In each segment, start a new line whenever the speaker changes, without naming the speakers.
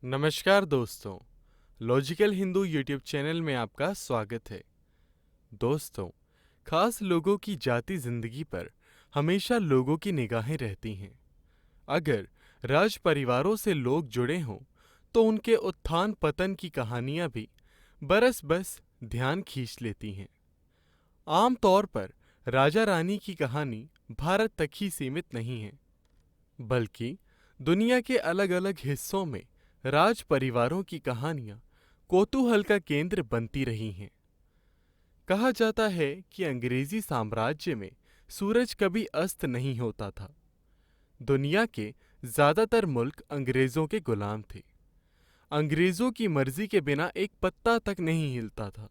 नमस्कार दोस्तों, logical Hindu YouTube channel में आपका स्वागत है। दोस्तों, खास लोगों की जाती जिंदगी पर हमेशा लोगों की निगाहें रहती हैं। अगर राज परिवारों से लोग जुड़े हों, तो उनके उत्थान पतन की कहानियां भी बरस बस ध्यान खींच लेती हैं। आम तौर पर राजा रानी की कहानी भारत तक ही सीमित नहीं है, बल्कि दुनिया के अलग-अलग हिस्सों में राज परिवारों की कहानियां कौतूहल का केंद्र बनती रही हैं। कहा जाता है कि अंग्रेजी साम्राज्य में सूरज कभी अस्त नहीं होता था। दुनिया के ज्यादातर मुल्क अंग्रेजों के गुलाम थे। अंग्रेजों की मर्जी के बिना एक पत्ता तक नहीं हिलता था।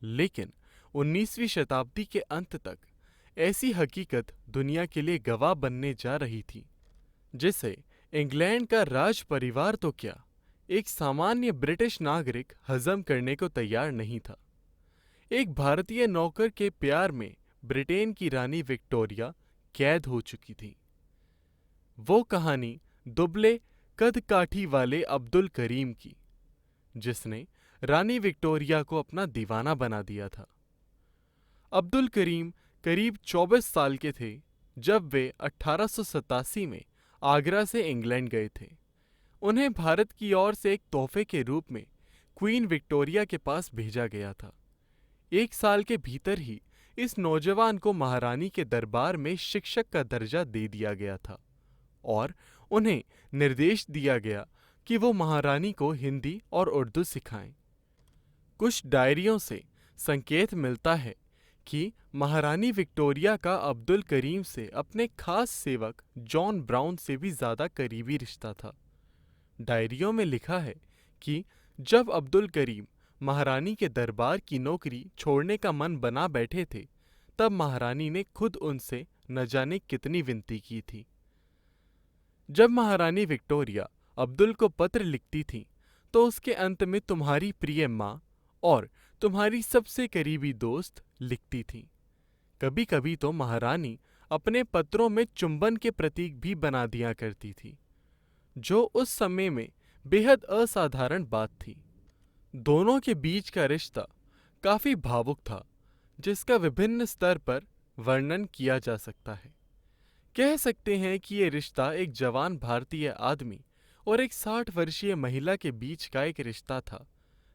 लेकिन 19वीं शताब्दी के अंत तक ऐसी हकीकत दुनिया के लिए गवाह बनने जा रही थी, जिसे इंग्लैंड का राज परिवार तो क्या, एक सामान्य ब्रिटिश नागरिक हजम करने को तैयार नहीं था। एक भारतीय नौकर के प्यार में ब्रिटेन की रानी विक्टोरिया कैद हो चुकी थी। वो कहानी दुबले कद काठी वाले अब्दुल करीम की, जिसने रानी विक्टोरिया को अपना दीवाना बना दिया था। अब्दुल करीम करीब 24 साल के थे जब वे 1887 में आगरा से इंग्लैंड गए थे। उन्हें भारत की ओर से एक तोहफे के रूप में क्वीन विक्टोरिया के पास भेजा गया था। एक साल के भीतर ही इस नौजवान को महारानी के दरबार में शिक्षक का दर्जा दे दिया गया था और उन्हें निर्देश दिया गया कि वो महारानी को हिंदी और उर्दू सिखाएं। कुछ डायरियों से संकेत मिलता है कि महारानी विक्टोरिया का अब्दुल करीम से अपने खास सेवक जॉन ब्राउन से भी ज्यादा करीबी रिश्ता था। डायरियों में लिखा है कि जब अब्दुल करीम महारानी के दरबार की नौकरी छोड़ने का मन बना बैठे थे, तब महारानी ने खुद उनसे न जाने कितनी विनती की थी। जब महारानी विक्टोरिया अब्दुल को पत्र लिखती थीं, तो उसके अंत में तुम्हारी प्रिय माँ और तुम्हारी सबसे करीबी दोस्त लिखती थीं। कभी-कभी तो महारानी अपने पत्रों में चुंबन के प्रतीक भी बना दिया करती थी, जो उस समय में बेहद असाधारण बात थी। दोनों के बीच का रिश्ता काफी भावुक था, जिसका विभिन्न स्तर पर वर्णन किया जा सकता है। कह सकते हैं कि ये रिश्ता एक जवान भारतीय आदमी और एक 60 वर्षीय महिला के बीच का एक रिश्ता था,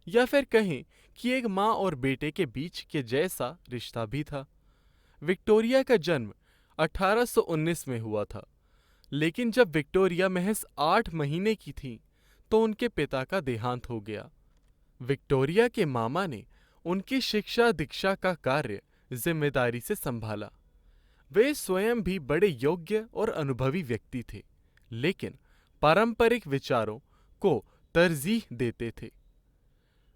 या फिर कहें कि एक माँ और बेटे के बीच के जैसा रिश्ता भी था। विक्टोरिया का जन्म 1819 में हुआ था, लेकिन जब विक्टोरिया महज 8 महीने की थी, तो उनके पिता का देहांत हो गया। विक्टोरिया के मामा ने उनकी शिक्षा दीक्षा का कार्य जिम्मेदारी से संभाला। वे स्वयं भी बड़े योग्य और अनुभवी व्यक्ति थे, लेकिन पारंपरिक विचारों को तरजीह देते थे।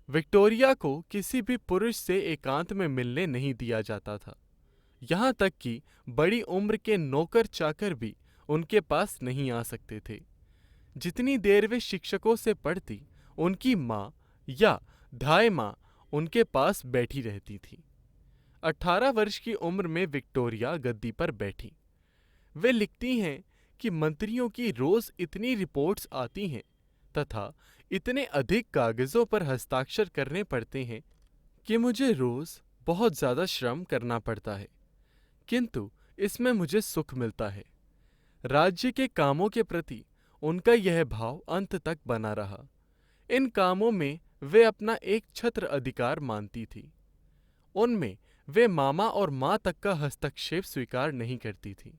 विक्टोरिया को किसी भी पुरुष से एकांत में मिलने नहीं दिया जाता था। यहाँ तक कि बड़ी उम्र के नौकर चाकर भी उनके पास नहीं आ सकते थे। जितनी देर वे शिक्षकों से पढ़ती, उनकी माँ या धाय माँ उनके पास बैठी रहती थी। 18 वर्ष की उम्र में विक्टोरिया गद्दी पर बैठी। वे लिखती हैं कि मंत्रियों की रोज इतनी रिपोर्ट्स आती हैं तथा इतने अधिक कागजों पर हस्ताक्षर करने पड़ते हैं कि मुझे रोज बहुत ज्यादा श्रम करना पड़ता है, किंतु इसमें मुझे सुख मिलता है। राज्य के कामों के प्रति उनका यह भाव अंत तक बना रहा। इन कामों में वे अपना एक छत्र अधिकार मानती थी। उनमें वे मामा और माँ तक का हस्तक्षेप स्वीकार नहीं करती थी।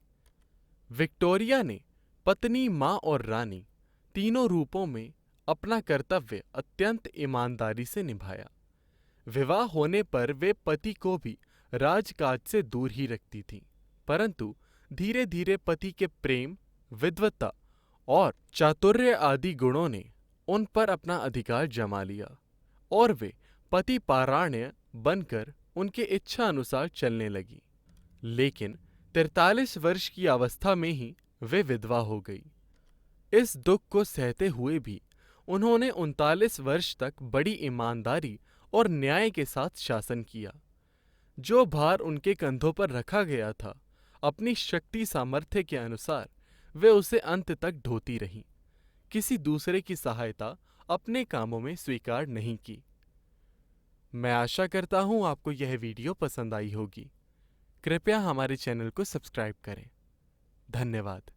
विक्टोरिया ने पत्नी, माँ और रानी तीनों रूपों में अपना कर्तव्य अत्यंत ईमानदारी से निभाया। विवाह होने पर वे पति को भी राजकाज से दूर ही रखती थीं, परंतु धीरे-धीरे पति के प्रेम, विद्वता और चातुर्य आदि गुणों ने उन पर अपना अधिकार जमा लिया और वे पति पारायण बनकर उनके इच्छा अनुसार चलने लगी। लेकिन 43 वर्ष की अवस्था में ही वे विधवा हो गई। इस दुख को सहते हुए भी उन्होंने 39 वर्ष तक बड़ी ईमानदारी और न्याय के साथ शासन किया। जो भार उनके कंधों पर रखा गया था, अपनी शक्ति सामर्थ्य के अनुसार वे उसे अंत तक ढोती रहीं। किसी दूसरे की सहायता अपने कामों में स्वीकार नहीं की। मैं आशा करता हूँ आपको यह वीडियो पसंद आई होगी। कृपया हमारे चैनल को सब्सक्राइब करें। धन्यवाद।